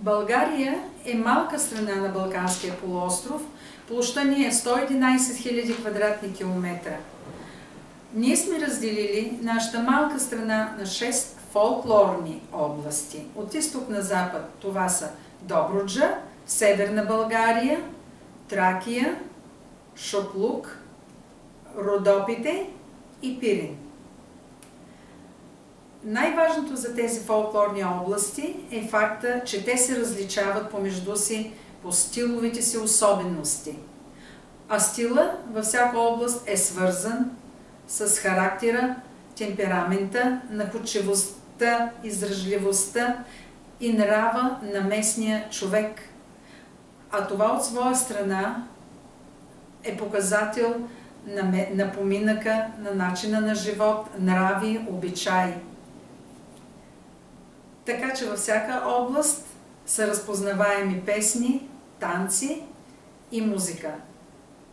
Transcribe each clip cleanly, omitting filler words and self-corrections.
България е малка страна на Балканския полуостров. Площта ни е 111 000 квадратни километра. Ние сме разделили нашата малка страна на 6 фолклорни области. От изток на запад това са Добруджа, Северна България, Тракия, Шоплук, Родопите и Пирин. Най-важното за тези фолклорни области е факта, че те се различават помежду си по стиловите си особености. А стила във всяка област е свързан с характера, темперамента, находчивостта, издръжливостта и нрава на местния човек. А това от своя страна е показател на поминъка, на начина на живот, нрави, обичаи. Така че във всяка област са разпознаваеми песни, танци и музика.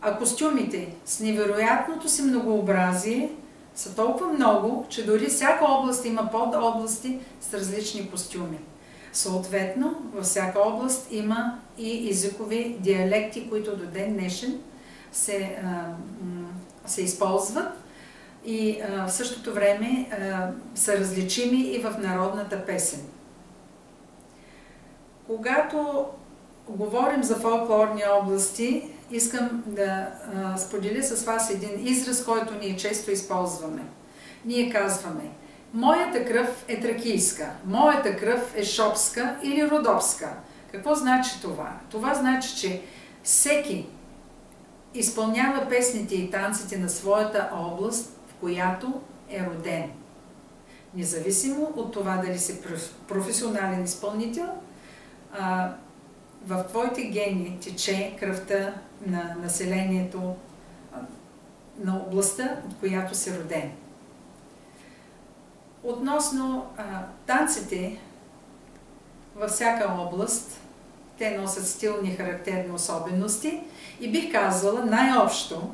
А костюмите с невероятното си многообразие са толкова много, че дори всяка област има подобласти с различни костюми. Съответно, във всяка област има и езикови диалекти, които до ден днешен се използват и в същото време са различими и в народната песен. Когато говорим за фолклорни области, искам да споделя с вас един израз, който ние често използваме. Ние казваме: моята кръв е тракийска, моята кръв е шопска или родопска. Какво значи това? Това значи, че всеки изпълнява песните и танците на своята област, в която е роден. Независимо от това дали си професионален изпълнител, в твоите гени тече кръвта на населението на областта, от която си роден. Относно танците във всяка област, те носят стилни характерни особености и бих казала най-общо,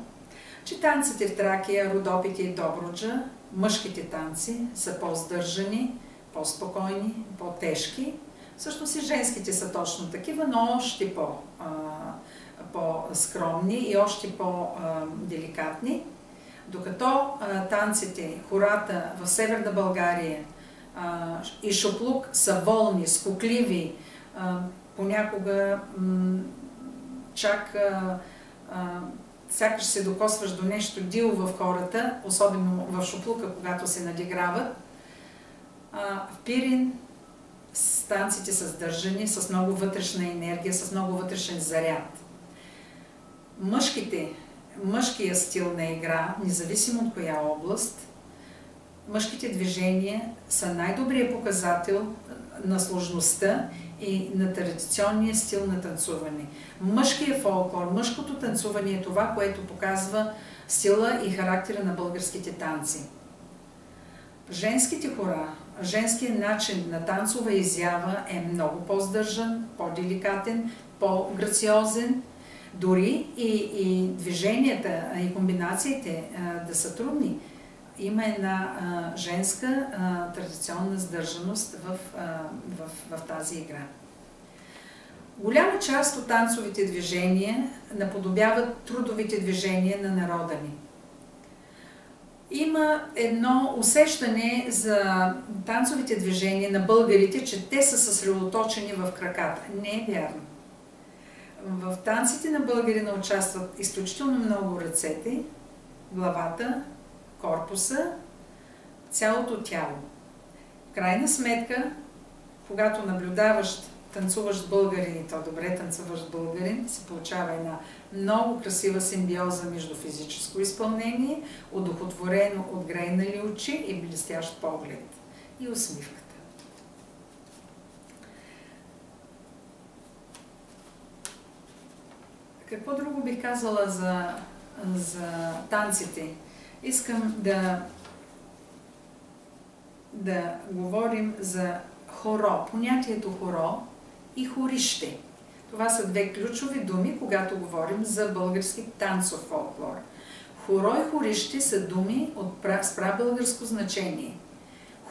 че танците в Тракия, Родопите и Добруджа, мъжките танци са по-здържани, по-спокойни, по-тежки. Всъщност и женските са точно такива, но още по-скромни и още по-деликатни. Докато танците, хората в Северна България и Шоплук са волни, скокливи, понякога чак сякаш се докосваш до нещо диво в хората, особено в Шоплука, когато се надиграват. В Пирин танците са сдържани, с много вътрешна енергия, с много вътрешен заряд. Мъжкия стил на игра, независимо от коя област, мъжките движения са най-добрият показател на сложността и на традиционния стил на танцуване. Мъжкият фолклор, мъжкото танцуване е това, което показва стила и характера на българските танци. Женските хора, женският начин на танцова изява е много по-здържан, по-деликатен, по-грациозен. Дори и движенията и комбинациите да са трудни. Има една женска традиционна сдържаност в тази игра. Голяма част от танцовите движения наподобяват трудовите движения на народа ни. Има едно усещане за танцовите движения на българите, че те са съсредоточени в краката. Не е вярно. В танците на българина участват изключително много ръцете, главата, корпуса, цялото тяло. В крайна сметка, когато наблюдаваш танцуващ българин и то добре танцуващ българин, се получава една много красива симбиоза между физическо изпълнение, удохотворено от грейнали очи и блестящ поглед и усмивката. Какво друго бих казала за танците? Искам да говорим за хоро, понятието хоро и хорище. Това са две ключови думи, когато говорим за български танцов фолклор. Хоро и хорище са думи с прабългарско значение.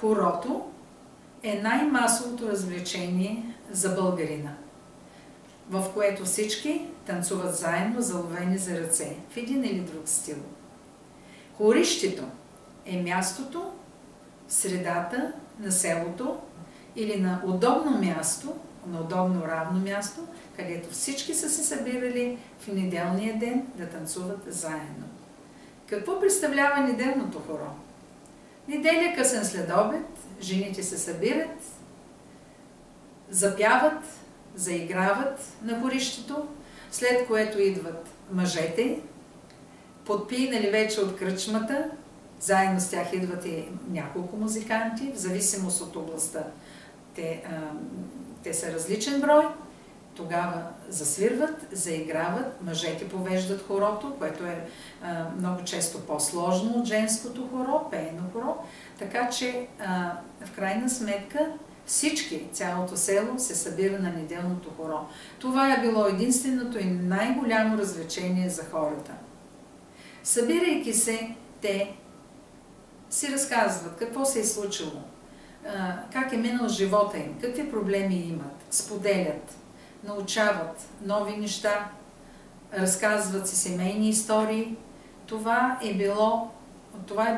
Хорото е най-масовото развлечение за българина, в което всички танцуват заедно, заловени за ръце, в един или друг стил. Хорището е мястото, средата на селото или на удобно място, на удобно равно място, където всички са се събирали в неделния ден да танцуват заедно. Какво представлява неделното хоро? Неделя късен следобед, жените се събират, запяват, заиграват на хорището, след което идват мъжете, подпинали вече от кръчмата, заедно с тях идват и няколко музиканти, в зависимост от областта. Те са различен брой, тогава засвирват, заиграват, мъжете повеждат хорото, което е много често по-сложно от женското хоро, пеено хоро, така че в крайна сметка всички, цялото село се събира на неделното хоро. Това е било единственото и най-голямо развлечение за хората. Събирайки се, те си разказват какво се е случило, как е минал живота им, какви проблеми имат, споделят, научават нови неща, разказват си семейни истории. Това е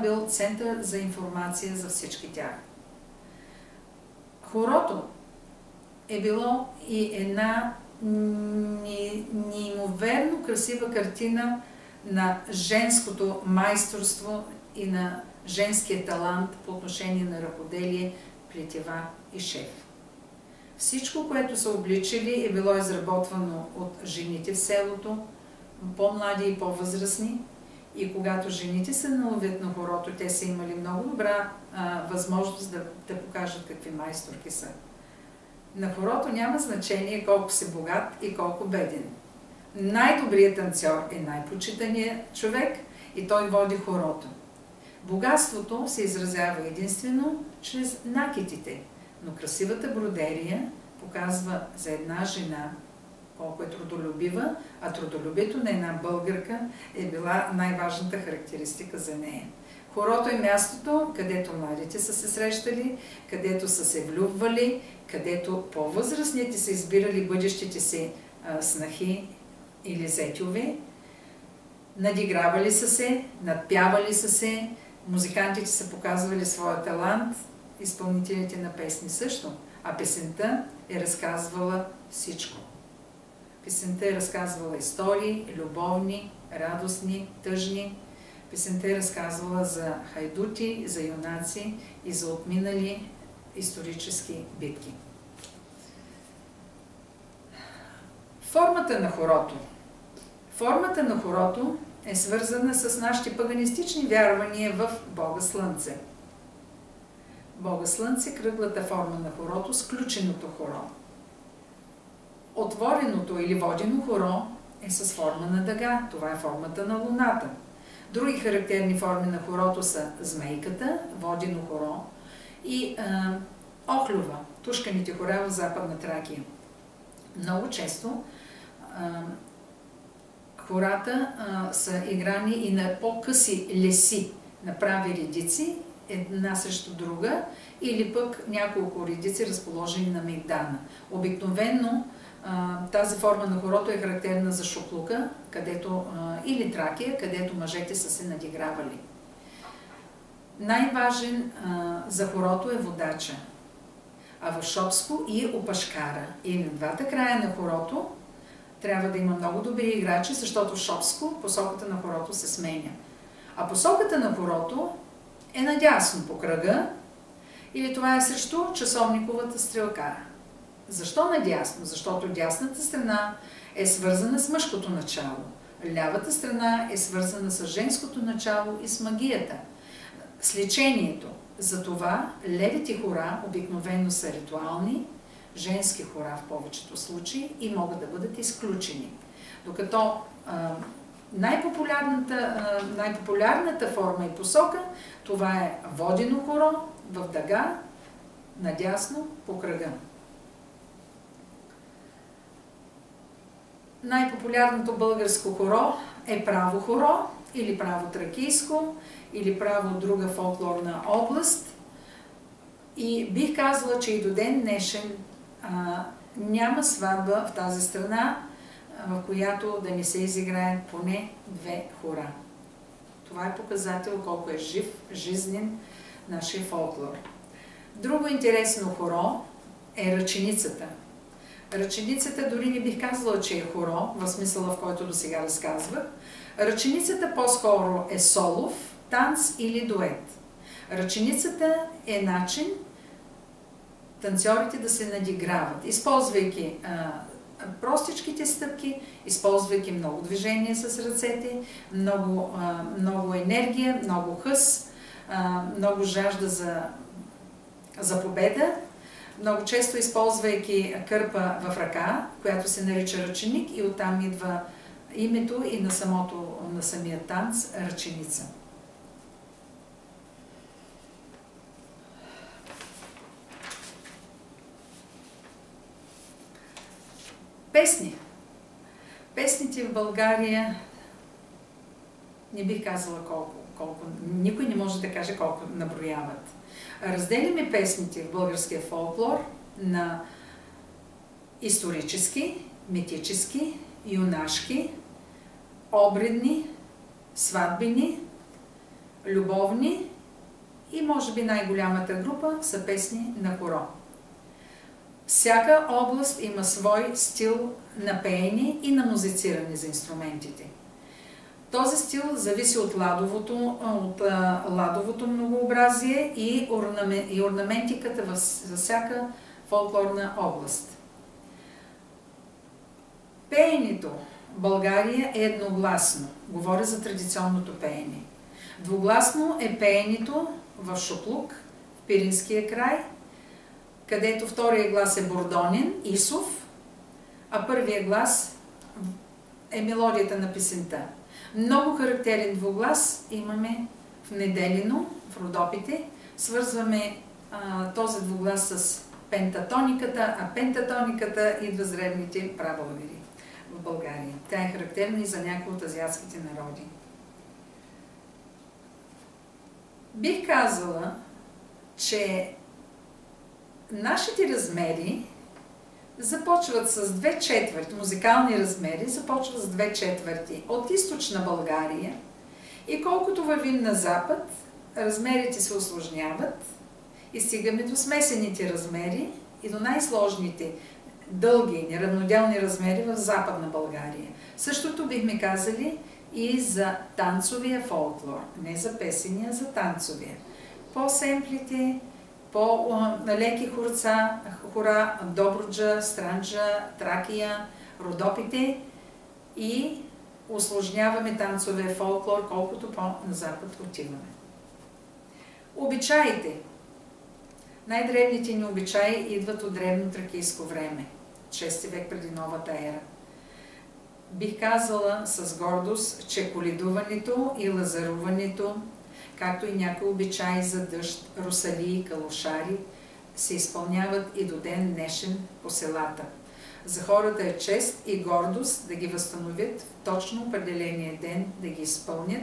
бил център за информация за всички тях. Хорото е било и една неимоверно красива картина на женското майсторство и на женския талант по отношение на ръкоделие, плетева и шев. Всичко, което са обличали, е било изработвано от жените в селото, по-млади и по-възрастни. И когато жените се наловят на хорото, те са имали много добра възможност да покажат какви майсторки са. На хорото няма значение колко си богат и колко беден. Най-добрият танцор е най-почитаният човек и той води хорото. Богатството се изразява единствено чрез накитите, но красивата бродерия показва за една жена колко е трудолюбива, а трудолюбието на една българка е била най-важната характеристика за нея. Хорото е мястото, където младите са се срещали, където са се влюбвали, където по-възрастните са избирали бъдещите си снахи или зетьове, надигравали са се, надпявали са се, музикантите са показвали своя талант, изпълнителите на песни също, а песента е разказвала всичко. Песента е разказвала истории, любовни, радостни, тъжни. Песента е разказвала за хайдути, за юнаци и за отминали исторически битки. Формата на хорото. Формата на хорото е свързана с нашите паганистични вярвания в Бога Слънце. Бога Слънце, кръглата форма на хорото, сключеното хоро. Отвореното или водено хоро е с форма на дъга. Това е формата на Луната. Други характерни форми на хорото са змейката, водено хоро и охлюва, тушканите хора в Западна Тракия. Много често хората са играни и на по-къси леси, направи редици, една срещу друга, или пък няколко редици, разположени на мейдана. Обикновено тази форма на хорото е характерна за Шуклука, или Тракия, където мъжете са се надигравали. Най-важен за хорото е водача, а в Шопско и Опашкара. И на двата края на хорото трябва да има много добри играчи, защото в Шопско посоката на хорото се сменя. А посоката на хорото е надясно по кръга, или това е срещу часовниковата стрелка. Защо надясно? Защото дясната страна е свързана с мъжкото начало. Лявата страна е свързана с женското начало и с магията, с лечението. Затова левите хора обикновено са ритуални, женски хора в повечето случаи и могат да бъдат изключени. Докато най-популярната форма и посока, това е водено хоро в дъга, надясно по кръга. Най-популярното българско хоро е право хоро, или право тракийско, или право друга фолклорна област. И бих казала, че и до ден днешен няма сватба в тази страна, в която да не се изиграят поне 2 хора. Това е показател колко е жив, жизнен нашия фолклор. Друго интересно хоро е ръченицата. Ръченицата дори не бих казала, че е хоро, в смисъла, в който до сега разказвах. Ръченицата по-скоро е солов, танц или дует. Ръченицата е начин танцорите да се надиграват, използвайки простичките стъпки, използвайки много движение с ръцете, много енергия, много хъс, много жажда за победа, много често използвайки кърпа в ръка, която се нарича ръченик, и оттам идва името и на самия танц ръченица. Песни. Песните в България не бих казала колко. Никой не може да каже колко наброяват. Разделяме песните в българския фолклор на исторически, митически, юнашки, обредни, сватбени, любовни и може би най-голямата група са песни на хоро. Всяка област има свой стил на пеене и на музициране за инструментите. Този стил зависи от ладовото многообразие и орнаментиката във всяка фолклорна област. Пеенето в България е едногласно. Говоря за традиционното пеене. Двугласно е пеенето в Шоплук, в Пиринския край, където втория глас е бордонен, Исов, а първия глас е мелодията на песента. Много характерен двуглас имаме в Неделино, в Родопите. Свързваме този двуглас с пентатониката, а пентатониката идва с древните прабългари в България. Тя е характерна и за някои от азиатските народи. Бих казала, че нашите размери започват с 2/4, музикални размери започват с 2/4 от източна България и колкото вървим на запад, размерите се усложняват и стигаме до смесените размери и до най-сложните, дълги, неравноделни размери в западна България. Същото бихме казали и за танцовия фолклор, не за песения, за танцовия. По-семплите, по-леки хора, Добруджа, Странджа, Тракия, Родопите и усложняваме танцовия фолклор, колкото по-на запад отиваме. Обичаите. Най-древните ни обичаи идват от древно тракийско време, 6 век преди новата ера. Бих казала с гордост, че коледуването и лазаруването, както и някои обичаи за дъжд, русалии, калошари, се изпълняват и до ден днешен по селата. За хората е чест и гордост да ги възстановят в точно определения ден, да ги изпълнят,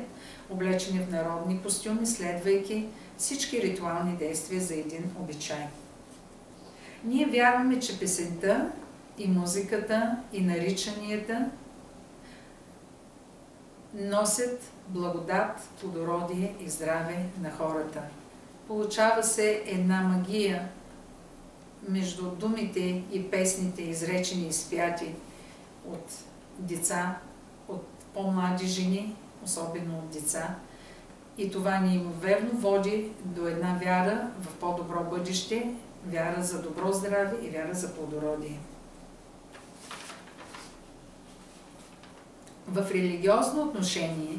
облечени в народни костюми, следвайки всички ритуални действия за един обичай. Ние вярваме, че песента и музиката и наричанията носят благодат, плодородие и здраве на хората. Получава се една магия между думите и песните, изречени и изпяти от деца, от по-млади жени, особено от деца. И това неимоверно води до една вяра в по-добро бъдеще, вяра за добро здраве и вяра за плодородие. В религиозно отношение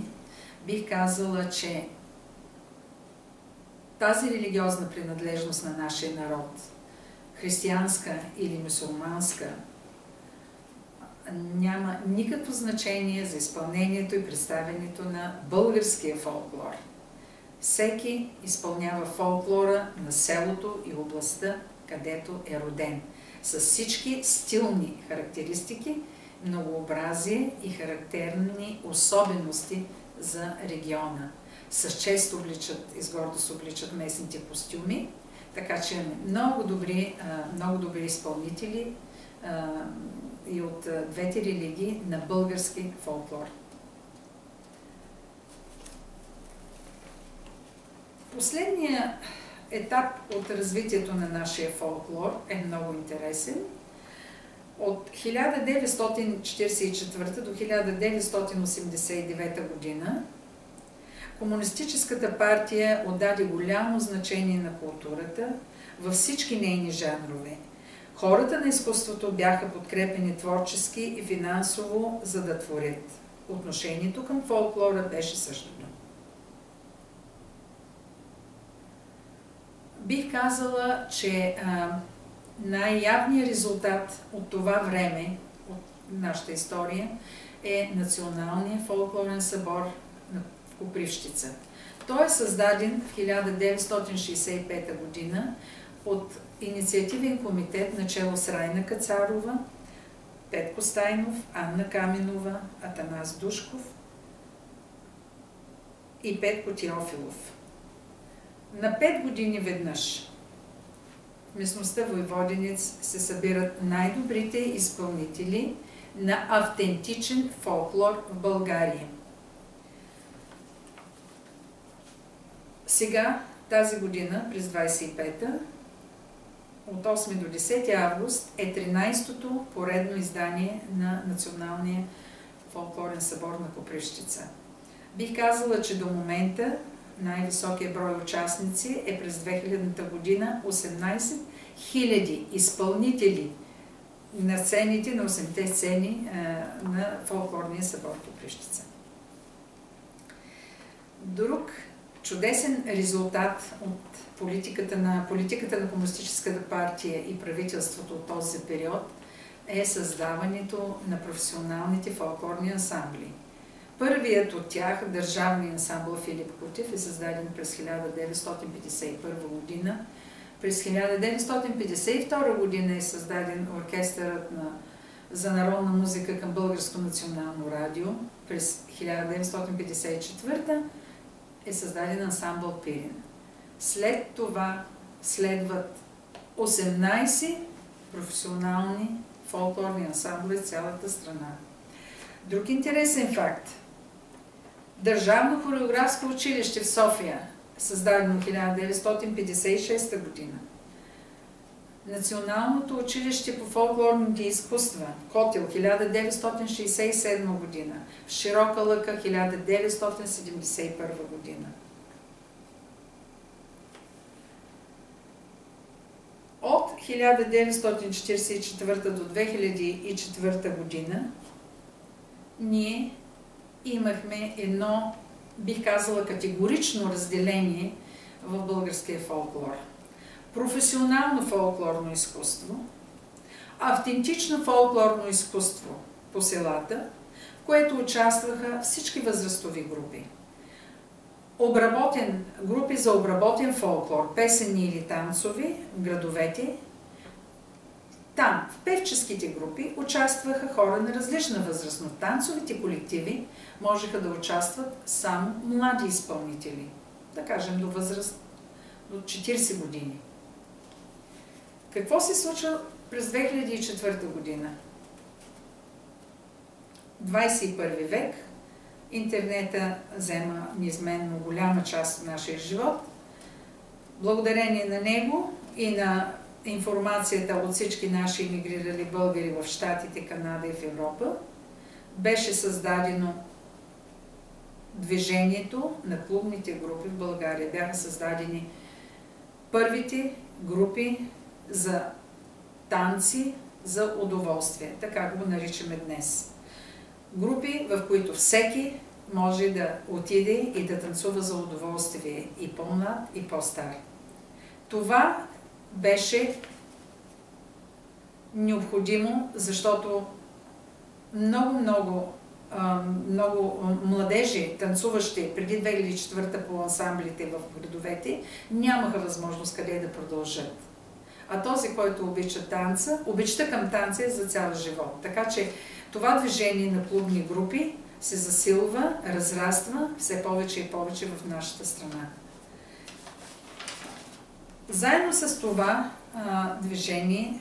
бих казала, че тази религиозна принадлежност на нашия народ, християнска или мюсюлманска, няма никакво значение за изпълнението и представянето на българския фолклор. Всеки изпълнява фолклора на селото и областта, където е роден, с всички стилни характеристики, многообразие и характерни особености за региона. С чест обличат и с гордост обличат местните костюми, Така че много добри изпълнители и от двете религии на български фолклор. Последният етап от развитието на нашия фолклор е много интересен. От 1944 до 1989 година Комунистическата партия отдаде голямо значение на културата във всички нейни жанрове. Хората на изкуството бяха подкрепени творчески и финансово, за да творят. Отношението към фолклора беше същото. Бих казала, че най-явният резултат от това време, от нашата история, е Националният фолклорен събор на Копривщица. Той е създаден в 1965 година от инициативен комитет начело с Райна Кацарова, Петко Стайнов, Анна Каменова, Атанас Душков и Петко Теофилов. На 5 години веднъж в местността Войводинец се събират най-добрите изпълнители на автентичен фолклор в България. Сега, тази година, през 25-та, от 8 до 10 август е 13-то поредно издание на Националния фолклорен събор на Копривщица. Бих казала, че до момента най-високият брой участници е през 2000-та година 18 000 изпълнители на сцените, на 8-те сцени на фолклорния събор Копривщица. Друг чудесен резултат от политиката на Комунистическата партия и правителството от този период е създаването на професионалните фолклорни ансамбли. Първият от тях, държавния ансамбъл Филип Кутев, е създаден през 1951 година. През 1952 година е създаден оркестърът за народна музика към Българско национално радио. През 1954 е създаден ансамбъл Пирин. След това следват 18 професионални фолклорни ансамбли в цялата страна. Друг интересен факт. Държавно хореографско училище в София, създадено в 1956 година. Националното училище по фолклорните изкуства, Котел, 1967 година. В Широка лъка, 1971 година. От 1944 до 2004 година ние имахме едно, бих казала, категорично разделение в българския фолклор. Професионално фолклорно изкуство, автентично фолклорно изкуство по селата, в което участваха всички възрастови групи. Групи за обработен фолклор, песени или танцови в градовете. Там, в певческите групи, участваха хора на различна възраст, но в танцовите колективи можеха да участват само млади изпълнители, да кажем до възраст до 40 години. Какво се случва през 2004 година? 21 век, интернета взема неизменно голяма част от нашия живот. Благодарение на него и на информацията от всички наши емигрирали българи в Щатите, Канада и в Европа, беше създадено движението на клубните групи в България. Бяха създадени първите групи за танци за удоволствие, така го наричаме днес. Групи, в които всеки може да отиде и да танцува за удоволствие, и по-млад, и по-стар. Това беше необходимо, защото много младежи, танцуващи преди 2004 по ансамблите в градовете, нямаха възможност къде да продължат. А този, който обича танца, обичта към танца е за цял живот. Така че това движение на клубни групи се засилва, разраства все повече и повече в нашата страна. Заедно с това движение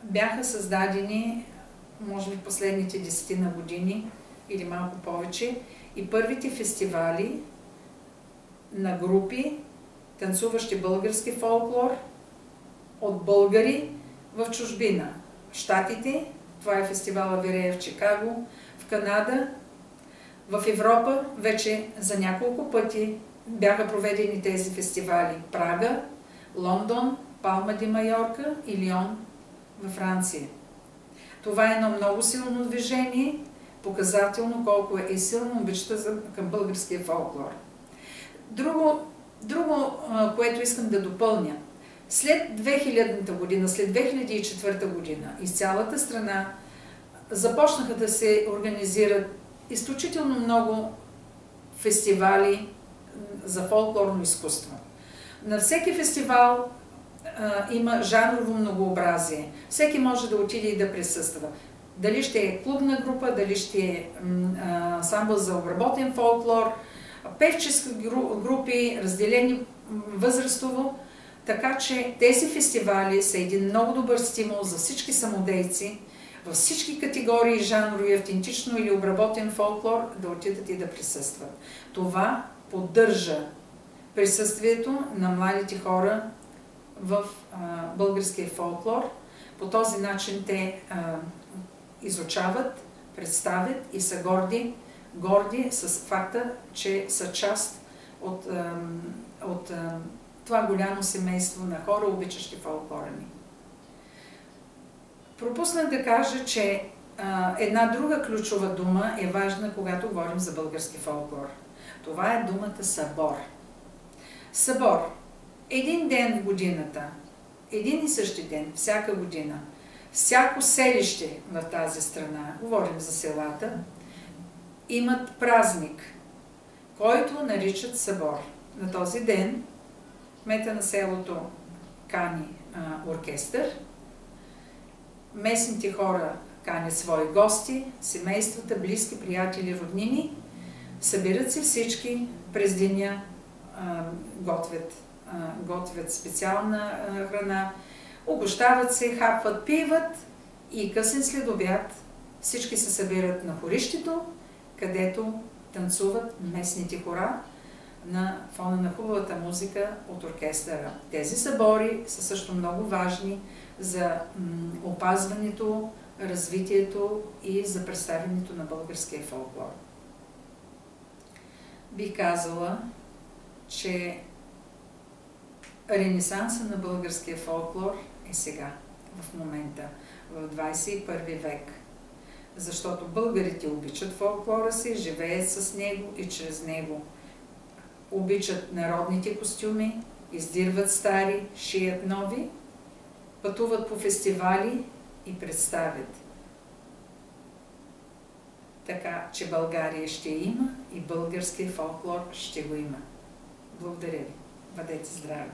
бяха създадени, може би последните 10 години или малко повече, и първите фестивали на групи, танцуващи български фолклор от българи в чужбина. В Щатите, това е фестивала Вирея в Чикаго, в Канада, в Европа вече за няколко пъти бяха проведени тези фестивали. Прага, Лондон, Палма де Майорка и Лион във Франция. Това е едно много силно движение, показателно колко е силно обичата към българския фолклор. Друго, което искам да допълня. След 2000 година, след 2004 година, из цялата страна започнаха да се организират изключително много фестивали за фолклорно изкуство. На всеки фестивал има жанрово многообразие. Всеки може да отиде и да присъства. Дали ще е клубна група, дали ще е ансамбъл за обработен фолклор, певчески групи, разделени възрастово. Така че тези фестивали са един много добър стимул за всички самодейци, във всички категории жанрови, автентично или обработен фолклор, да отидат и да присъстват. Това поддържа присъствието на младите хора в българския фолклор. По този начин те изучават, представят и са горди с факта, че са част от това голямо семейство на хора, обичащи фолклора ни. Пропуснах да кажа, че една друга ключова дума е важна, когато говорим за български фолклор. Това е думата събор. Събор. Един ден в годината, един и същи ден, всяка година, всяко селище в тази страна, говорим за селата, имат празник, който наричат събор. На този ден кмета на селото кани оркестър, местните хора канят свои гости, семействата, близки, приятели, роднини, събират се всички през деня, готвят специална храна, угощават се, хапват, пиват и късен следобед всички се събират на хорището, където танцуват местните хора на фона на хубавата музика от оркестъра. Тези събори са също много важни за опазването, развитието и за представянето на българския фолклор. Бих казала, че ренесанса на българския фолклор е сега, в момента, в 21 век. Защото българите обичат фолклора си, живеят с него и чрез него. Обичат народните костюми, издирват стари, шият нови, пътуват по фестивали и представят. Така че България ще има и българския фолклор ще го има. Благодаря ви. Бъдете здрави!